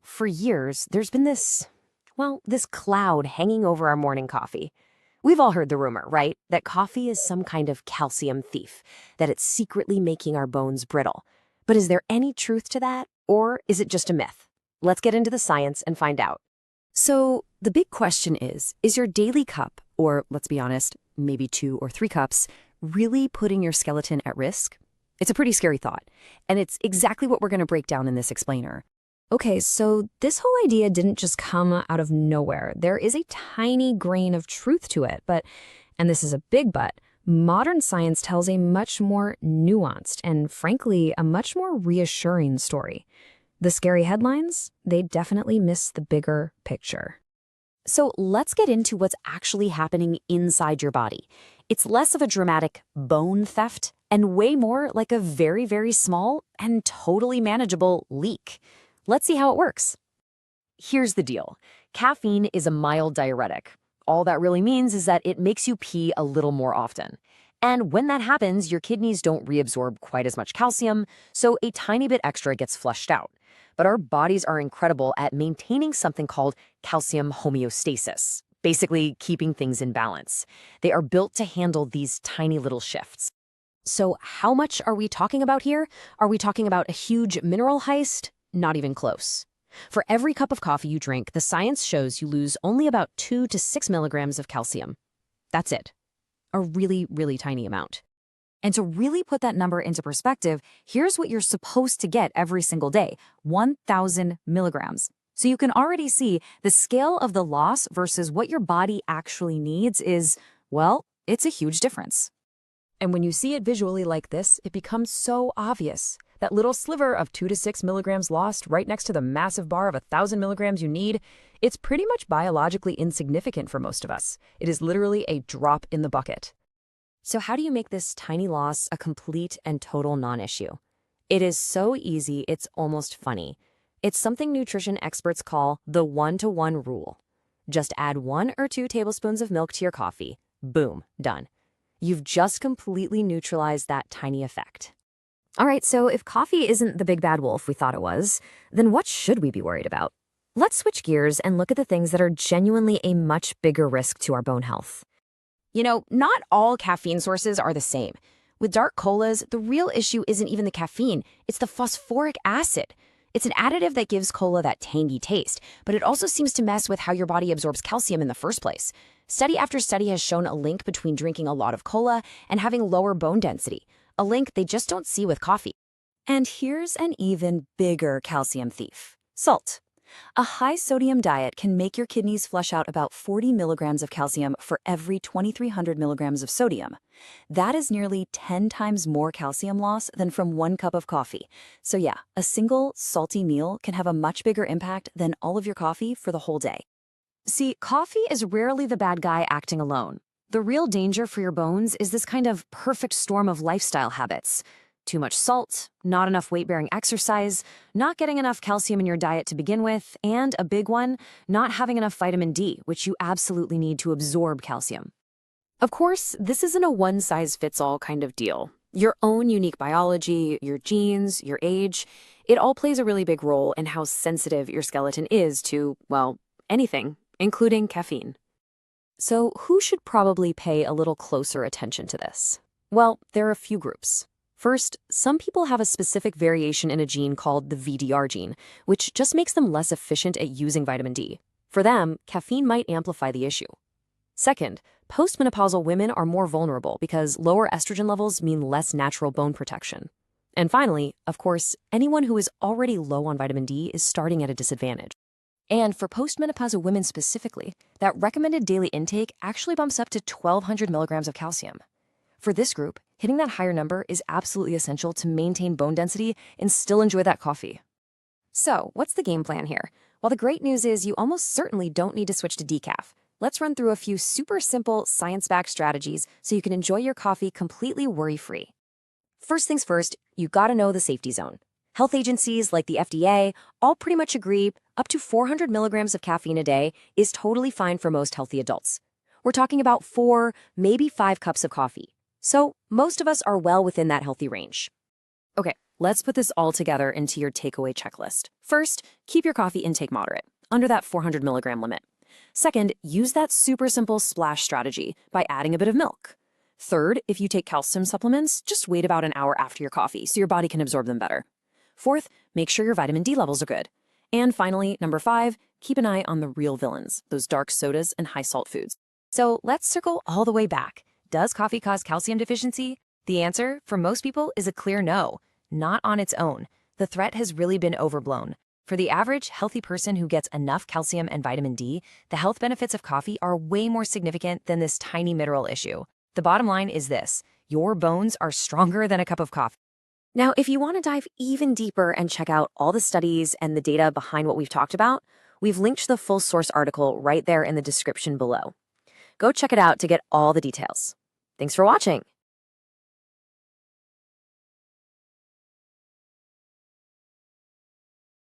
For years, there's been this cloud hanging over our morning coffee. We've all heard the rumor, right? That coffee is some kind of calcium thief, that it's secretly making our bones brittle. But is there any truth to that, or is it just a myth? Let's get into the science and find out. So, the big question is your daily cup, or let's be honest, maybe 2 or 3 cups, really putting your skeleton at risk? It's a pretty scary thought, and it's exactly what we're going to break down in this explainer. Okay, so this whole idea didn't just come out of nowhere. There is a tiny grain of truth to it, and this is a big but, modern science tells a much more nuanced and, frankly, a much more reassuring story. The scary headlines, they definitely miss the bigger picture. So let's get into what's actually happening inside your body. It's less of a dramatic bone theft and way more like a very, very small and totally manageable leak. Let's see how it works. Here's the deal. Caffeine is a mild diuretic. All that really means is that it makes you pee a little more often. And when that happens, your kidneys don't reabsorb quite as much calcium, so a tiny bit extra gets flushed out. But our bodies are incredible at maintaining something called calcium homeostasis, basically keeping things in balance. They are built to handle these tiny little shifts. So how much are we talking about here? Are we talking about a huge mineral heist? Not even close. For every cup of coffee you drink, the science shows you lose only about 2 to 6 milligrams of calcium. That's it. A really, really tiny amount. And to really put that number into perspective, here's what you're supposed to get every single day, 1,000 milligrams. So you can already see the scale of the loss versus what your body actually needs is, well, it's a huge difference. And when you see it visually like this, it becomes so obvious. That little sliver of 2 to 6 milligrams lost right next to the massive bar of 1,000 milligrams you need, it's pretty much biologically insignificant for most of us. It is literally a drop in the bucket. So how do you make this tiny loss a complete and total non-issue? It is so easy, it's almost funny. It's something nutrition experts call the 1-to-1 rule. Just add 1 or 2 tablespoons of milk to your coffee. Boom, done. You've just completely neutralized that tiny effect. All right, so if coffee isn't the big bad wolf we thought it was, then what should we be worried about? Let's switch gears and look at the things that are genuinely a much bigger risk to our bone health. Not all caffeine sources are the same. With dark colas, the real issue isn't even the caffeine, it's the phosphoric acid. It's an additive that gives cola that tangy taste, but it also seems to mess with how your body absorbs calcium in the first place. Study after study has shown a link between drinking a lot of cola and having lower bone density, a link they just don't see with coffee. And here's an even bigger calcium thief: salt. A high-sodium diet can make your kidneys flush out about 40 milligrams of calcium for every 2,300 milligrams of sodium. That is nearly 10 times more calcium loss than from 1 cup of coffee. So yeah, a single salty meal can have a much bigger impact than all of your coffee for the whole day. See, coffee is rarely the bad guy acting alone. The real danger for your bones is this kind of perfect storm of lifestyle habits. Too much salt, not enough weight-bearing exercise, not getting enough calcium in your diet to begin with, and a big one, not having enough vitamin D, which you absolutely need to absorb calcium. Of course, this isn't a one-size-fits-all kind of deal. Your own unique biology, your genes, your age, it all plays a really big role in how sensitive your skeleton is to, well, anything, including caffeine. So who should probably pay a little closer attention to this? Well, there are a few groups. First, some people have a specific variation in a gene called the VDR gene, which just makes them less efficient at using vitamin D. For them, caffeine might amplify the issue. Second, postmenopausal women are more vulnerable because lower estrogen levels mean less natural bone protection. And finally, of course, anyone who is already low on vitamin D is starting at a disadvantage. And for postmenopausal women specifically, that recommended daily intake actually bumps up to 1,200 milligrams of calcium. For this group, hitting that higher number is absolutely essential to maintain bone density and still enjoy that coffee. So, what's the game plan here? Well, the great news is you almost certainly don't need to switch to decaf. Let's run through a few super simple science-backed strategies so you can enjoy your coffee completely worry-free. First things first, you gotta know the safety zone. Health agencies like the FDA all pretty much agree up to 400 milligrams of caffeine a day is totally fine for most healthy adults. We're talking about 4, maybe 5 cups of coffee. So most of us are well within that healthy range. Okay, Let's put this all together into your takeaway checklist. First, keep your coffee intake moderate, under that 400 milligram limit. Second, use that super simple splash strategy by adding a bit of milk. Third, if you take calcium supplements, just wait about an hour after your coffee so your body can absorb them better. Fourth, make sure your vitamin D levels are good. And finally, number 5, keep an eye on the real villains, those dark sodas and high-salt foods. So let's circle all the way back. Does coffee cause calcium deficiency? The answer, for most people, is a clear no. Not on its own. The threat has really been overblown. For the average healthy person who gets enough calcium and vitamin D, the health benefits of coffee are way more significant than this tiny mineral issue. The bottom line is this: your bones are stronger than a cup of coffee. Now, if you want to dive even deeper and check out all the studies and the data behind what we've talked about, we've linked to the full source article right there in the description below. Go check it out to get all the details. Thanks for watching.